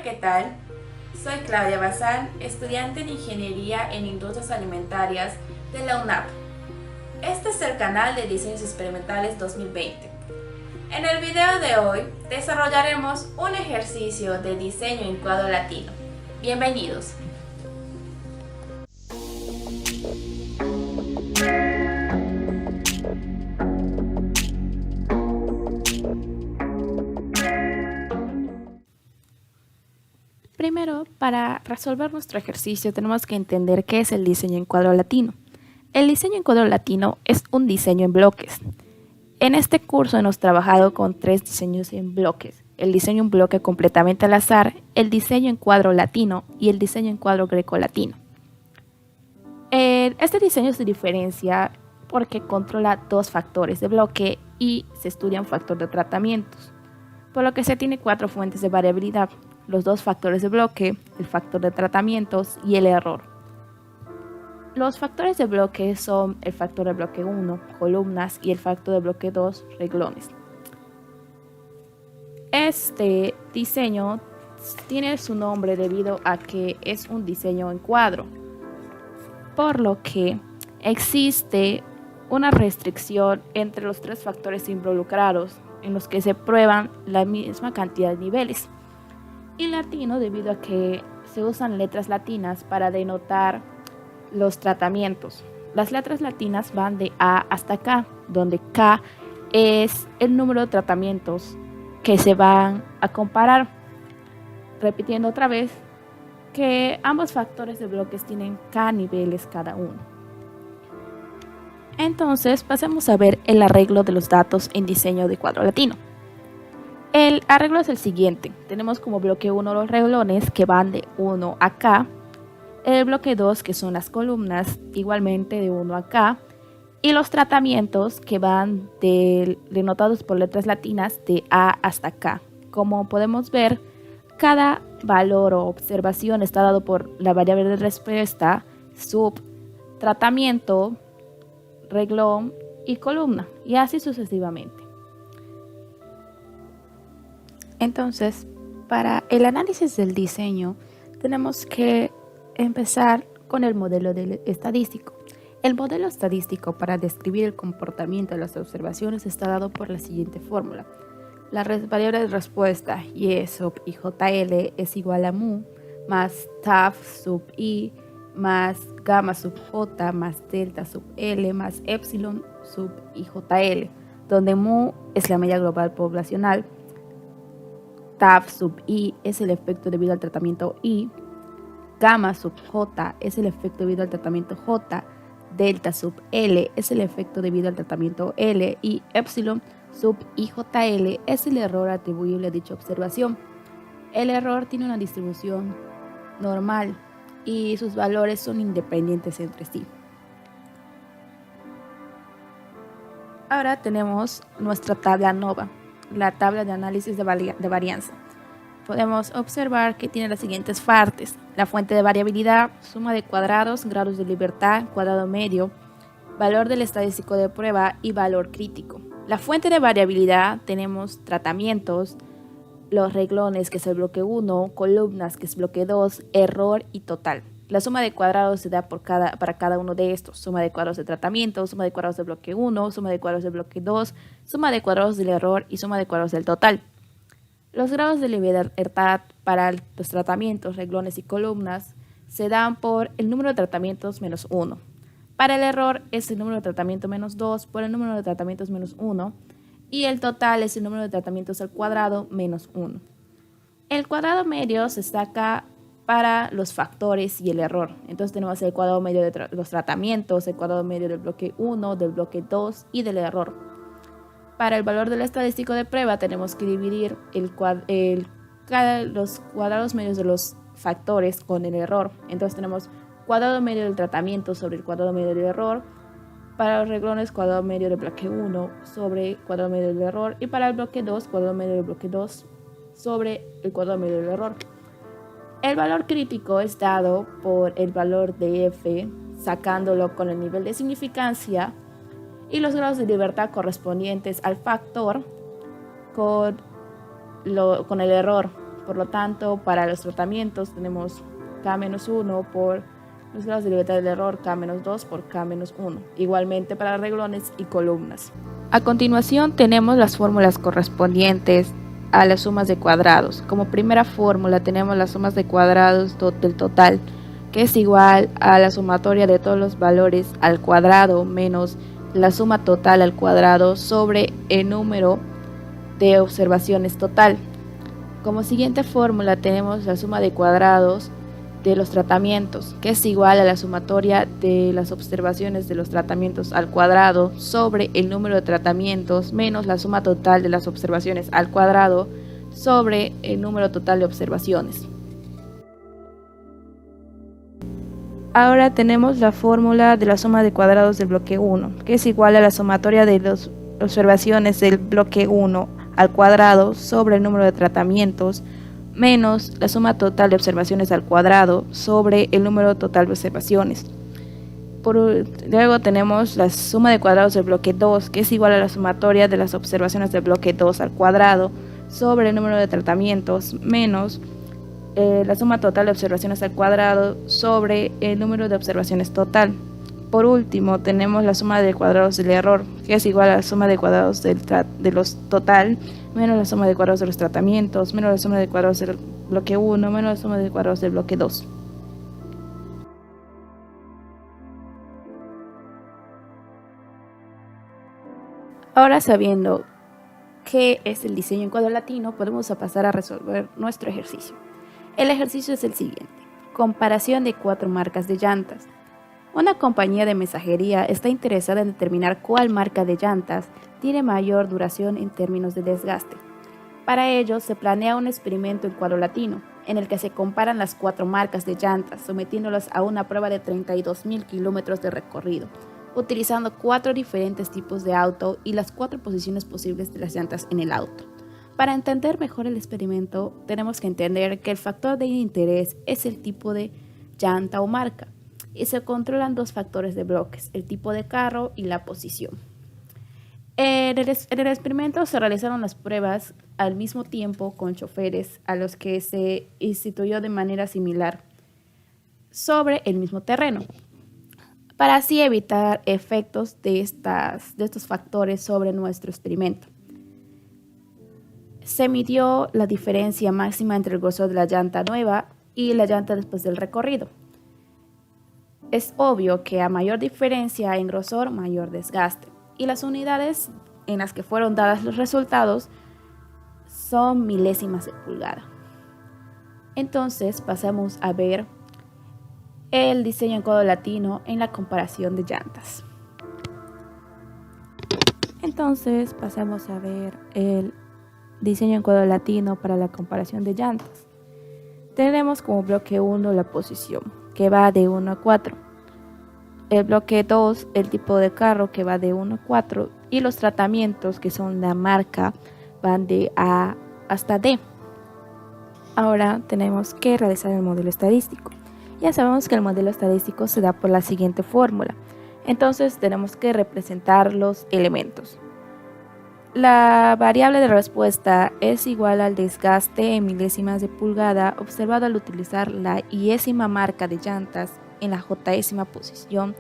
Hola, ¿qué tal? Soy Claudia Bazán, estudiante de Ingeniería en Industrias Alimentarias de la UNAP. Este es el canal de Diseños Experimentales 2020. En el video de hoy desarrollaremos un ejercicio de diseño en cuadro latino. Bienvenidos. Primero, para resolver nuestro ejercicio tenemos que entender qué es el diseño en cuadro latino. El diseño en cuadro latino es un diseño en bloques. En este curso hemos trabajado con 3 diseños en bloques: el diseño en bloque completamente al azar, el diseño en cuadro latino y el diseño en cuadro grecolatino. Este diseño se diferencia porque controla 2 factores de bloque y se estudia un factor de tratamientos, por lo que se tiene 4 fuentes de variabilidad: los 2 factores de bloque, el factor de tratamientos y el error. Los factores de bloque son el factor de bloque 1, columnas, y el factor de bloque 2, renglones. Este diseño tiene su nombre debido a que es un diseño en cuadro, por lo que existe una restricción entre los 3 factores involucrados en los que se prueban la misma cantidad de niveles. Y latino debido a que se usan letras latinas para denotar los tratamientos. Las letras latinas van de A hasta K, donde K es el número de tratamientos que se van a comparar. Repitiendo otra vez que ambos factores de bloques tienen K niveles cada uno. Entonces pasemos a ver el arreglo de los datos en diseño de cuadro latino. El arreglo es el siguiente: tenemos como bloque 1 los renglones que van de 1 a K, el bloque 2 que son las columnas igualmente de 1 a K, y los tratamientos que van denotados por letras latinas de A hasta K. Como podemos ver, cada valor o observación está dado por la variable de respuesta, sub, tratamiento, renglón y columna, y así sucesivamente. Entonces, para el análisis del diseño, tenemos que empezar con el modelo estadístico. El modelo estadístico para describir el comportamiento de las observaciones está dado por la siguiente fórmula. La variable de respuesta y sub i jl es igual a mu más taf sub i más gamma sub j más delta sub l más epsilon sub i jl, donde mu es la media global poblacional, taf sub i es el efecto debido al tratamiento i, gamma sub j es el efecto debido al tratamiento j, delta sub l es el efecto debido al tratamiento l y epsilon sub ijl es el error atribuible a dicha observación. El error tiene una distribución normal y sus valores son independientes entre sí. Ahora tenemos nuestra tabla NOVA, la tabla de análisis de varianza. Podemos observar que tiene las siguientes partes: la fuente de variabilidad, suma de cuadrados, grados de libertad, cuadrado medio, valor del estadístico de prueba y valor crítico. La fuente de variabilidad tenemos tratamientos, los renglones que es el bloque 1, columnas que es bloque 2, error y total. La suma de cuadrados se da para cada uno de estos: suma de cuadrados de tratamiento, suma de cuadrados del bloque 1, suma de cuadrados del bloque 2, suma de cuadrados del error y suma de cuadrados del total. Los grados de libertad para los tratamientos, renglones y columnas se dan por el número de tratamientos menos 1. Para el error es el número de tratamiento menos 2 por el número de tratamientos menos 1. Y el total es el número de tratamientos al cuadrado menos 1. El cuadrado medio se saca para los factores y el error. Entonces tenemos el cuadrado medio de los tratamientos, el cuadrado medio del bloque 1, del bloque 2 y del error. Para el valor del estadístico de prueba tenemos que dividir los cuadrados medios de los factores con el error. Entonces tenemos cuadrado medio del tratamiento sobre el cuadrado medio del error. Para los renglones, cuadrado medio del bloque 1 sobre cuadrado medio del error. Y para el bloque 2, cuadrado medio del bloque 2 sobre el cuadrado medio del error. El valor crítico es dado por el valor de f, sacándolo con el nivel de significancia, y los grados de libertad correspondientes al factor con el error, Por lo tanto, para los tratamientos tenemos K-1 por los grados de libertad del error, K-2 por K-1. Igualmente para renglones y columnas. A continuación tenemos las fórmulas correspondientes a las sumas de cuadrados. Como primera fórmula tenemos las sumas de cuadrados del total, que es igual a la sumatoria de todos los valores al cuadrado menos la suma total al cuadrado sobre el número de observaciones total. Como siguiente fórmula tenemos la suma de cuadrados de los tratamientos, que es igual a la sumatoria de las observaciones de los tratamientos al cuadrado sobre el número de tratamientos menos la suma total de las observaciones al cuadrado sobre el número total de observaciones. Ahora tenemos la fórmula de la suma de cuadrados del bloque 1, que es igual a la sumatoria de las observaciones del bloque 1 al cuadrado sobre el número de tratamientos menos la suma total de observaciones al cuadrado sobre el número total de observaciones. Luego tenemos la suma de cuadrados del bloque 2, que es igual a la sumatoria de las observaciones del bloque 2 al cuadrado sobre el número de tratamientos menos la suma total de observaciones al cuadrado sobre el número de observaciones total. Por último, tenemos la suma de cuadrados del error, que es igual a la suma de cuadrados de los total menos la suma de cuadrados de los tratamientos, menos la suma de cuadrados del bloque 1, menos la suma de cuadrados del bloque 2. Ahora, sabiendo qué es el diseño en cuadro latino, podemos pasar a resolver nuestro ejercicio. El ejercicio es el siguiente: comparación de 4 marcas de llantas. Una compañía de mensajería está interesada en determinar cuál marca de llantas tiene mayor duración en términos de desgaste. Para ello, se planea un experimento en cuadro latino, en el que se comparan las 4 marcas de llantas, sometiéndolas a una prueba de 32.000 kilómetros de recorrido, utilizando 4 diferentes tipos de auto y las 4 posiciones posibles de las llantas en el auto. Para entender mejor el experimento, tenemos que entender que el factor de interés es el tipo de llanta o marca, y se controlan 2 factores de bloques, el tipo de carro y la posición. En el experimento se realizaron las pruebas al mismo tiempo con choferes a los que se instituyó de manera similar sobre el mismo terreno, para así evitar efectos de estos factores sobre nuestro experimento. Se midió la diferencia máxima entre el grosor de la llanta nueva y la llanta después del recorrido. Es obvio que a mayor diferencia en grosor, mayor desgaste, y las unidades en las que fueron dadas los resultados son milésimas de pulgada. Entonces pasamos a ver el diseño en cuadro latino en la comparación de llantas. Entonces pasamos a ver el diseño en cuadro latino para la comparación de llantas. Tenemos como bloque 1 la posición, que va de 1 a 4. El bloque 2, el tipo de carro, que va de 1 a 4. Y los tratamientos, que son la marca, van de A hasta D. Ahora tenemos que realizar el modelo estadístico. Ya sabemos que el modelo estadístico se da por la siguiente fórmula. Entonces tenemos que representar los elementos. La variable de respuesta es igual al desgaste en milésimas de pulgada observado al utilizar la iésima marca de llantas en la jésima posición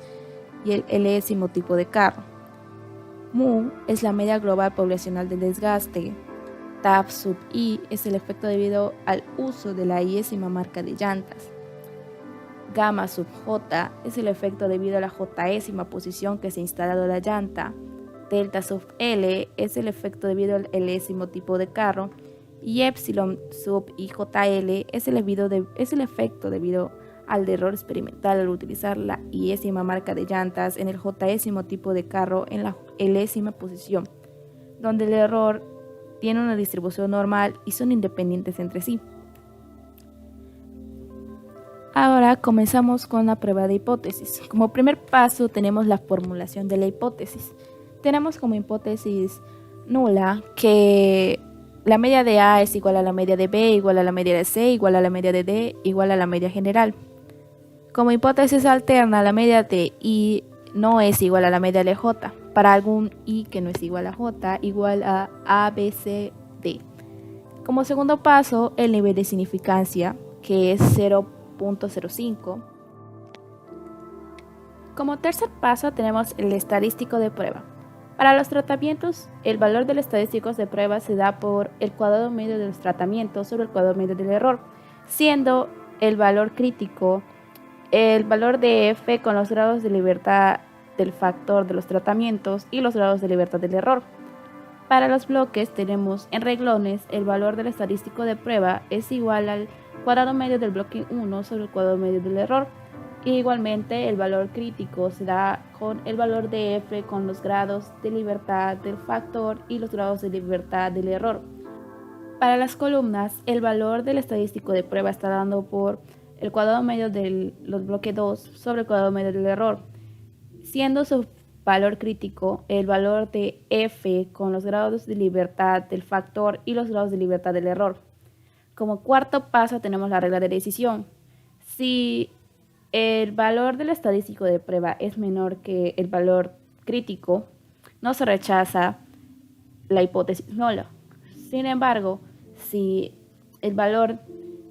y el lésimo tipo de carro. Mu es la media global poblacional del desgaste. Taf sub i es el efecto debido al uso de la iésima marca de llantas. Gamma sub j es el efecto debido a la jésima posición que se ha instalado la llanta. Delta sub L es el efecto debido al lésimo tipo de carro, y epsilon sub IJL es el efecto debido al error experimental al utilizar la iésima marca de llantas en el jésimo tipo de carro en la lésima posición, donde el error tiene una distribución normal y son independientes entre sí. Ahora comenzamos con la prueba de hipótesis. Como primer paso tenemos la formulación de la hipótesis. Tenemos como hipótesis nula que la media de A es igual a la media de B, igual a la media de C, igual a la media de D, igual a la media general. Como hipótesis alterna, la media de I no es igual a la media de J. Para algún I que no es igual a J, igual a B, C, D. Como segundo paso, el nivel de significancia, que es 0.05. Como tercer paso tenemos el estadístico de prueba. Para los tratamientos, el valor del estadístico de prueba se da por el cuadrado medio de los tratamientos sobre el cuadrado medio del error, siendo el valor crítico el valor de f con los grados de libertad del factor de los tratamientos y los grados de libertad del error. Para los bloques tenemos en renglones el valor del estadístico de prueba es igual al cuadrado medio del bloque 1 sobre el cuadrado medio del error. Y igualmente el valor crítico se da con el valor de f con los grados de libertad del factor y los grados de libertad del error. Para las columnas, el valor del estadístico de prueba está dando por el cuadrado medio del bloque 2 sobre el cuadrado medio del error, siendo su valor crítico el valor de f con los grados de libertad del factor y los grados de libertad del error. Como cuarto paso tenemos la regla de decisión. Si el valor del estadístico de prueba es menor que el valor crítico, no se rechaza la hipótesis nula. Sin embargo, si el valor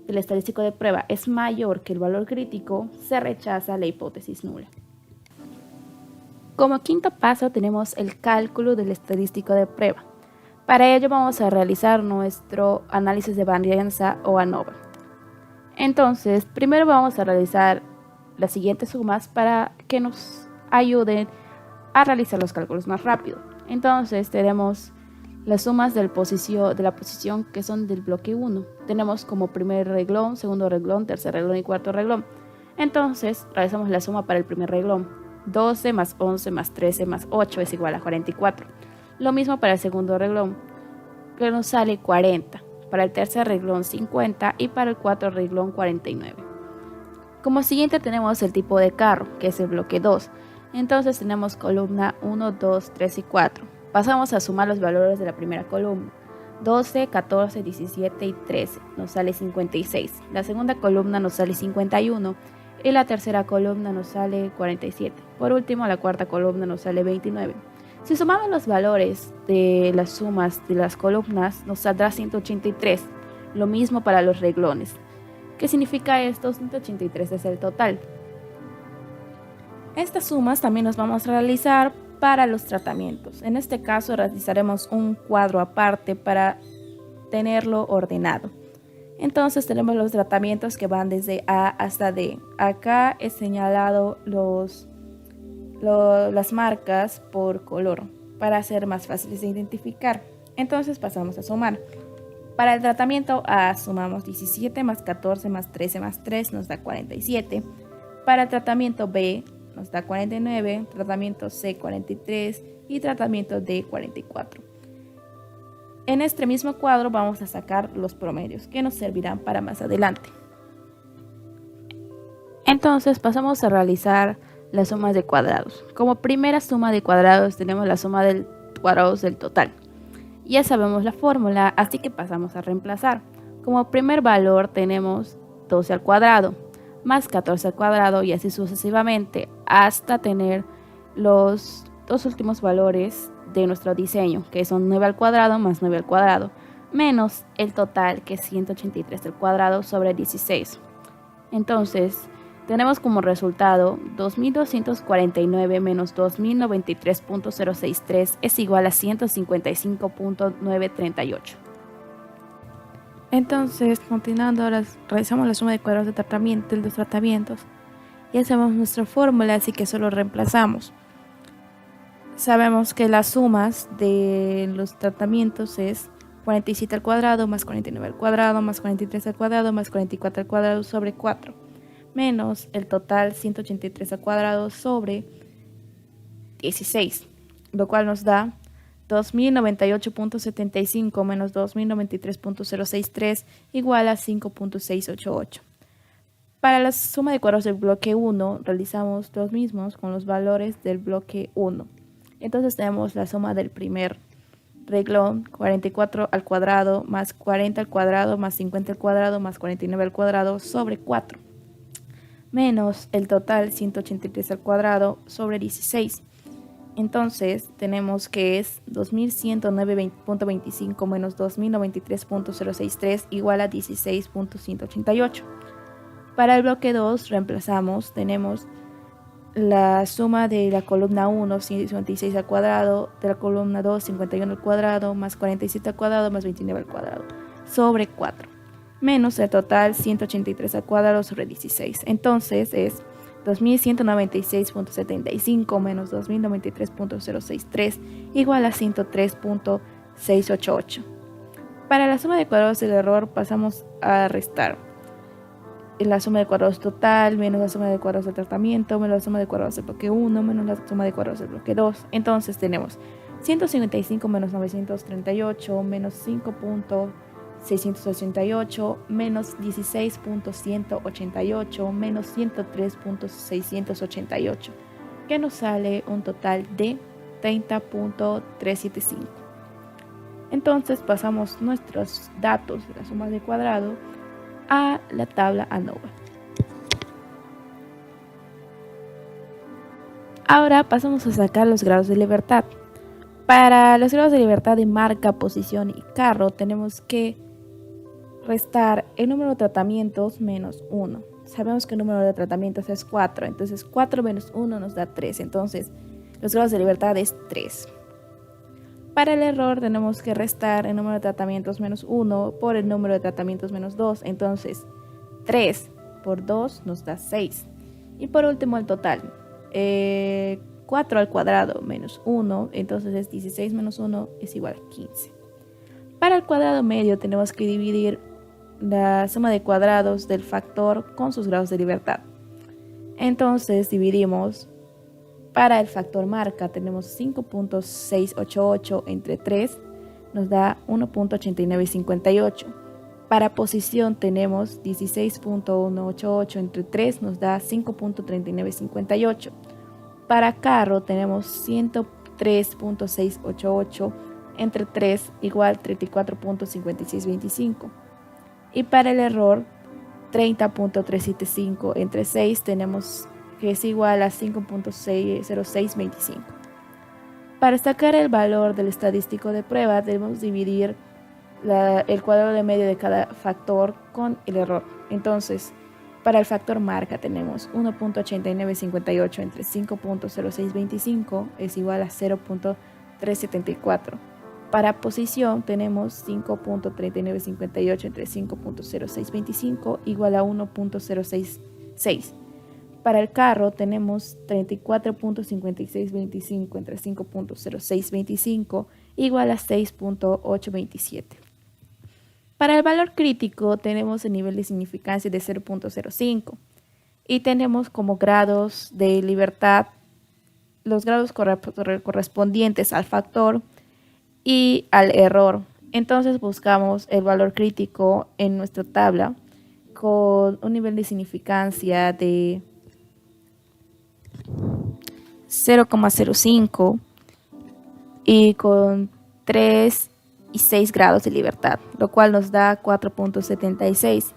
del estadístico de prueba es mayor que el valor crítico, se rechaza la hipótesis nula. Como quinto paso tenemos el cálculo del estadístico de prueba. Para ello vamos a realizar nuestro análisis de varianza o ANOVA. Entonces, primero vamos a realizar las siguientes sumas para que nos ayuden a realizar los cálculos más rápido. Entonces tenemos las sumas de la posición que son del bloque 1. Tenemos como primer renglón, segundo renglón, tercer renglón y cuarto renglón. Entonces realizamos la suma para el primer renglón. 12 más 11 más 13 más 8 es igual a 44. Lo mismo para el segundo renglón, que nos sale 40. Para el tercer renglón 50 y para el cuarto renglón 49. Como siguiente tenemos el tipo de carro, que es el bloque 2. Entonces tenemos columna 1, 2, 3 y 4. Pasamos a sumar los valores de la primera columna. 12, 14, 17 y 13. Nos sale 56. La segunda columna nos sale 51. Y la tercera columna nos sale 47. Por último, la cuarta columna nos sale 29. Si sumamos los valores de las sumas de las columnas, nos saldrá 183. Lo mismo para los renglones. ¿Qué significa esto? 183 es el total. Estas sumas también nos vamos a realizar para los tratamientos. En este caso realizaremos un cuadro aparte para tenerlo ordenado. Entonces tenemos los tratamientos que van desde A hasta D. Acá he señalado las marcas por color para ser más fáciles de identificar. Entonces pasamos a sumar. Para el tratamiento A sumamos 17 más 14 más 13 más 3 nos da 47. Para el tratamiento B nos da 49, tratamiento C 43 y tratamiento D 44. En este mismo cuadro vamos a sacar los promedios que nos servirán para más adelante. Entonces pasamos a realizar las sumas de cuadrados. Como primera suma de cuadrados tenemos la suma de cuadrados del total. Ya sabemos la fórmula, así que pasamos a reemplazar. Como primer valor tenemos 12 al cuadrado más 14 al cuadrado y así sucesivamente hasta tener los dos últimos valores de nuestro diseño, que son 9 al cuadrado más 9 al cuadrado, menos el total, que es 183 al cuadrado sobre 16. Entonces, tenemos como resultado 2249 menos 2093.063 es igual a 155.938. Entonces, continuando, ahora realizamos la suma de cuadrados de los tratamientos. Ya sabemos nuestra fórmula, así que solo reemplazamos. Sabemos que las sumas de los tratamientos es 47 al cuadrado más 49 al cuadrado más 43 al cuadrado más 44 al cuadrado sobre 4. Menos el total 183 al cuadrado sobre 16, lo cual nos da 2098.75 menos 2093.063 igual a 5.688. Para la suma de cuadrados del bloque 1 realizamos los mismos con los valores del bloque 1. Entonces tenemos la suma del primer renglón, 44 al cuadrado más 40 al cuadrado más 50 al cuadrado más 49 al cuadrado sobre 4. Menos el total 183 al cuadrado sobre 16. Entonces tenemos que es 2109.25 menos 2093.063 igual a 16.188. Para el bloque 2 reemplazamos, tenemos la suma de la columna 1, 56 al cuadrado, de la columna 2, 51 al cuadrado, más 47 al cuadrado, más 29 al cuadrado, sobre 4, menos el total 183 al cuadrado sobre 16. Entonces es 2196.75 menos 2093.063 igual a 103.688. Para la suma de cuadrados del error pasamos a restar la suma de cuadrados total menos la suma de cuadrados del tratamiento menos la suma de cuadrados del bloque 1 menos la suma de cuadrados del bloque 2. Entonces tenemos 155 menos 938 menos 5.688 menos 16.188 menos 103.688, que nos sale un total de 30.375. Entonces pasamos nuestros datos de la suma de cuadrado a la tabla ANOVA. Ahora pasamos a sacar los grados de libertad. Para los grados de libertad de marca, posición y carro tenemos que restar el número de tratamientos menos 1. Sabemos que el número de tratamientos es 4, entonces 4 menos 1 nos da 3, entonces los grados de libertad es 3. Para el error tenemos que restar el número de tratamientos menos 1 por el número de tratamientos menos 2. Entonces 3 por 2 nos da 6. Y por último el total. 4 al cuadrado menos 1. Entonces es 16 menos 1 es igual a 15. Para el cuadrado medio tenemos que dividir la suma de cuadrados del factor con sus grados de libertad. Entonces dividimos. Para el factor marca tenemos 5.688 entre 3, nos da 1.8958. Para posición tenemos 16.188 entre 3, nos da 5.3958. Para carro tenemos 103.688 entre 3 igual 34.5625. Y para el error 30.375 entre 6 tenemos que es igual a 5.0625. Para sacar el valor del estadístico de prueba debemos dividir el cuadrado de medio de cada factor con el error. Entonces, para el factor marca tenemos 1.8958 entre 5.0625 es igual a 0.374. Para posición tenemos 5.3958 entre 5.0625 igual a 1.066. Para el carro tenemos 34.5625 entre 5.0625 igual a 6.827. Para el valor crítico tenemos el nivel de significancia de 0.05 y tenemos como grados de libertad los grados correspondientes al factor y al error. Entonces buscamos el valor crítico en nuestra tabla con un nivel de significancia de 0,05 y con 3 y 6 grados de libertad, lo cual nos da 4.76.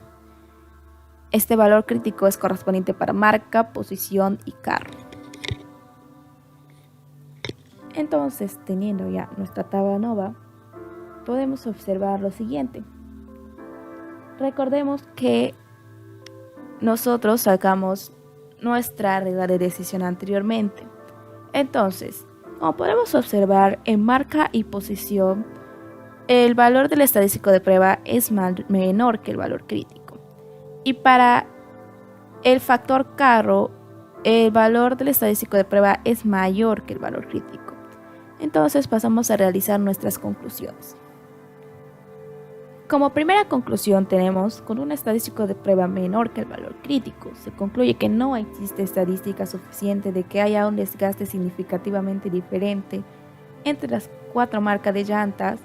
Este valor crítico es correspondiente para marca, posición y carro. Entonces, teniendo ya nuestra tabla ANOVA, podemos observar lo siguiente. Recordemos que nosotros sacamos nuestra regla de decisión anteriormente. Entonces, como podemos observar, en marca y posición, el valor del estadístico de prueba es menor que el valor crítico. Y para el factor carro, el valor del estadístico de prueba es mayor que el valor crítico. Entonces pasamos a realizar nuestras conclusiones. Como primera conclusión tenemos, con un estadístico de prueba menor que el valor crítico, se concluye que no existe estadística suficiente de que haya un desgaste significativamente diferente entre las 4 marcas de llantas,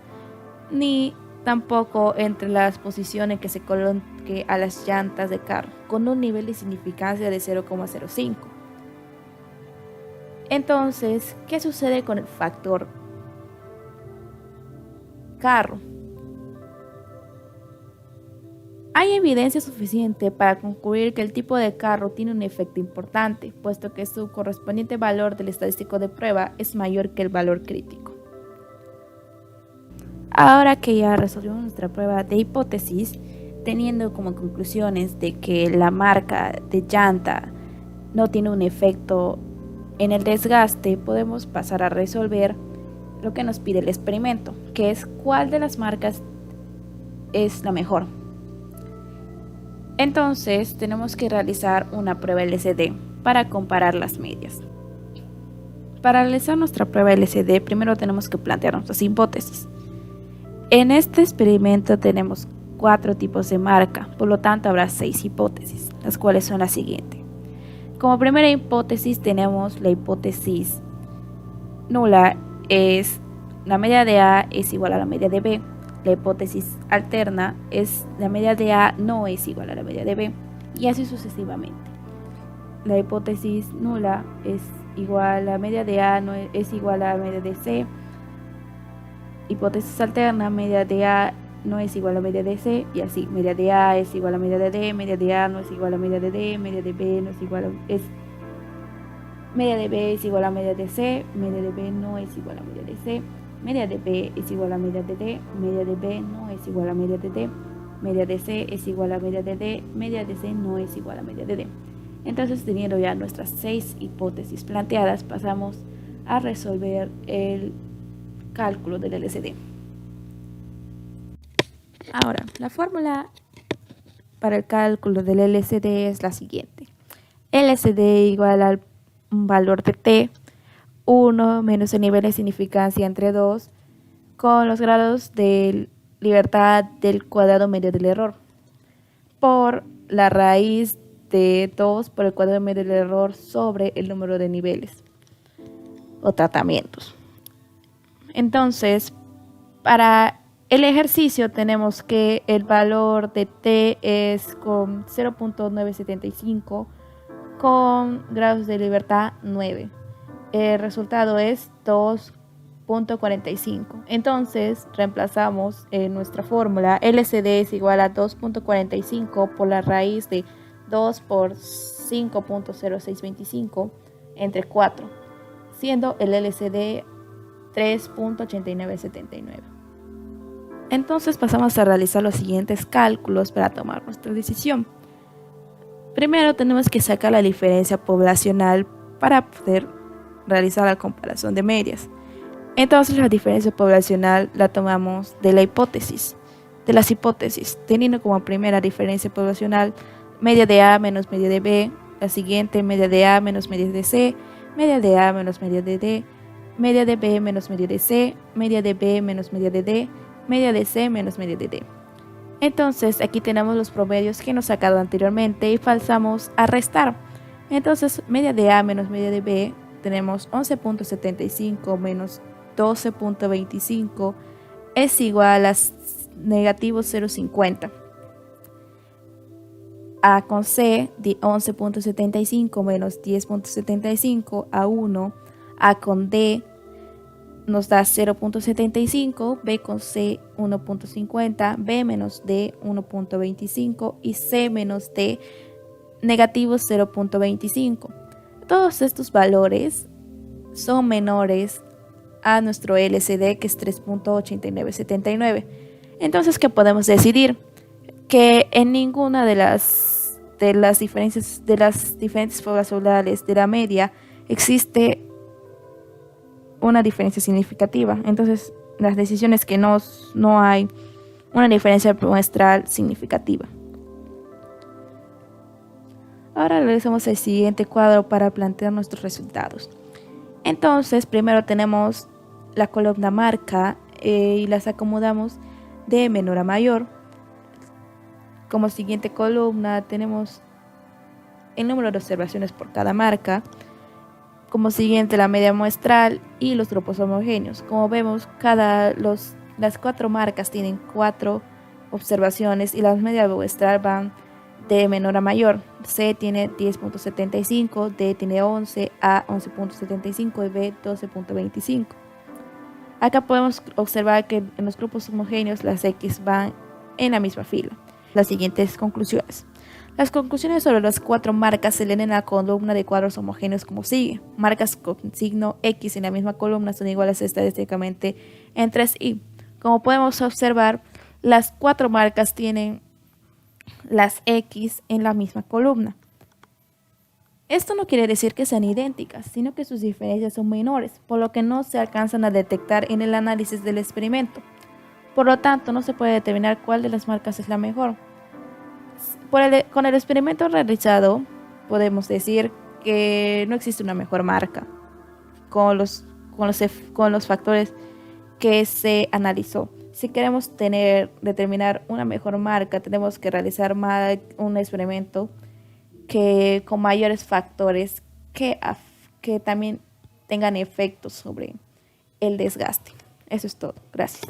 ni tampoco entre las posiciones que se coloque a las llantas de carro, con un nivel de significancia de 0,05. Entonces, ¿qué sucede con el factor carro? Hay evidencia suficiente para concluir que el tipo de carro tiene un efecto importante, puesto que su correspondiente valor del estadístico de prueba es mayor que el valor crítico. Ahora que ya resolvimos nuestra prueba de hipótesis, teniendo como conclusiones de que la marca de llanta no tiene un efecto en el desgaste, podemos pasar a resolver lo que nos pide el experimento, que es cuál de las marcas es la mejor. Entonces tenemos que realizar una prueba LCD para comparar las medias. Para realizar nuestra prueba LCD, primero tenemos que plantear nuestras hipótesis. En este experimento tenemos 4 tipos de marca, por lo tanto habrá 6 hipótesis, las cuales son las siguientes. Como primera hipótesis tenemos la hipótesis nula, es la media de A es igual a la media de B. La hipótesis alterna es la media de A no es igual a la media de B, y así sucesivamente. La hipótesis nula es igual a la media de A no es igual a la media de C. Hipótesis alterna, media de A no es igual a media de C, y así, media de A es igual a media de D, media de A no es igual a media de D, media de B no es igual a media de B es igual a media de C, media de B no es igual a media de C, media de B es igual a media de D, media de B no es igual a media de D, media de C es igual a media de D, media de C no es igual a media de D. Entonces, teniendo ya nuestras 6 hipótesis planteadas, pasamos a resolver el cálculo del LCD. Ahora, la fórmula para el cálculo del LCD es la siguiente. LCD igual al valor de T, 1 menos el nivel de significancia entre 2, con los grados de libertad del cuadrado medio del error, por la raíz de 2 por el cuadrado medio del error sobre el número de niveles o tratamientos. Entonces, para el ejercicio tenemos que el valor de T es con 0.975 con grados de libertad 9. El resultado es 2.45. Entonces reemplazamos en nuestra fórmula LCD es igual a 2.45 por la raíz de 2 por 5.0625 entre 4, siendo el LCD 3.8979. Entonces pasamos a realizar los siguientes cálculos para tomar nuestra decisión. Primero tenemos que sacar la diferencia poblacional para poder realizar la comparación de medias. Entonces la diferencia poblacional la tomamos de las hipótesis, teniendo como primera diferencia poblacional media de A menos media de B, la siguiente media de A menos media de C, media de A menos media de D, media de B menos media de C, media de B menos media de D, media de C menos media de D. Entonces aquí tenemos los promedios que hemos sacado anteriormente y pasamos a restar. Entonces media de A menos media de B tenemos 11.75 menos 12.25 es igual a negativo 0.50. A con C de 11.75 menos 10.75 a 1. A con D nos da 0.75, B con C 1.50, B menos D 1.25 y C menos D negativo 0.25. Todos estos valores son menores a nuestro LCD, que es 3.8979. Entonces, ¿qué podemos decidir? Que en ninguna de las diferentes poblacionales de la media existe una diferencia significativa. Entonces, las decisiones que no hay una diferencia muestral significativa. Ahora realizamos el siguiente cuadro para plantear nuestros resultados. Entonces, primero tenemos la columna marca y las acomodamos de menor a mayor. Como siguiente columna tenemos el número de observaciones por cada marca. Como siguiente la media muestral y los grupos homogéneos. Como vemos, las 4 marcas tienen 4 observaciones y las medias muestral van de menor a mayor. C tiene 10.75, D tiene 11, A 11.75 y B 12.25. Acá podemos observar que en los grupos homogéneos las X van en la misma fila. las siguientes conclusiones. Las conclusiones sobre las 4 marcas se leen en la columna de cuadros homogéneos como sigue. Marcas con signo X en la misma columna son iguales estadísticamente entre sí. Como podemos observar, las 4 marcas tienen las X en la misma columna. Esto no quiere decir que sean idénticas, sino que sus diferencias son menores, por lo que no se alcanzan a detectar en el análisis del experimento. Por lo tanto, no se puede determinar cuál de las marcas es la mejor. Con el experimento realizado, podemos decir que no existe una mejor marca con los factores que se analizó. Si queremos determinar una mejor marca, tenemos que realizar un experimento con mayores factores que también tengan efectos sobre el desgaste. Eso es todo. Gracias.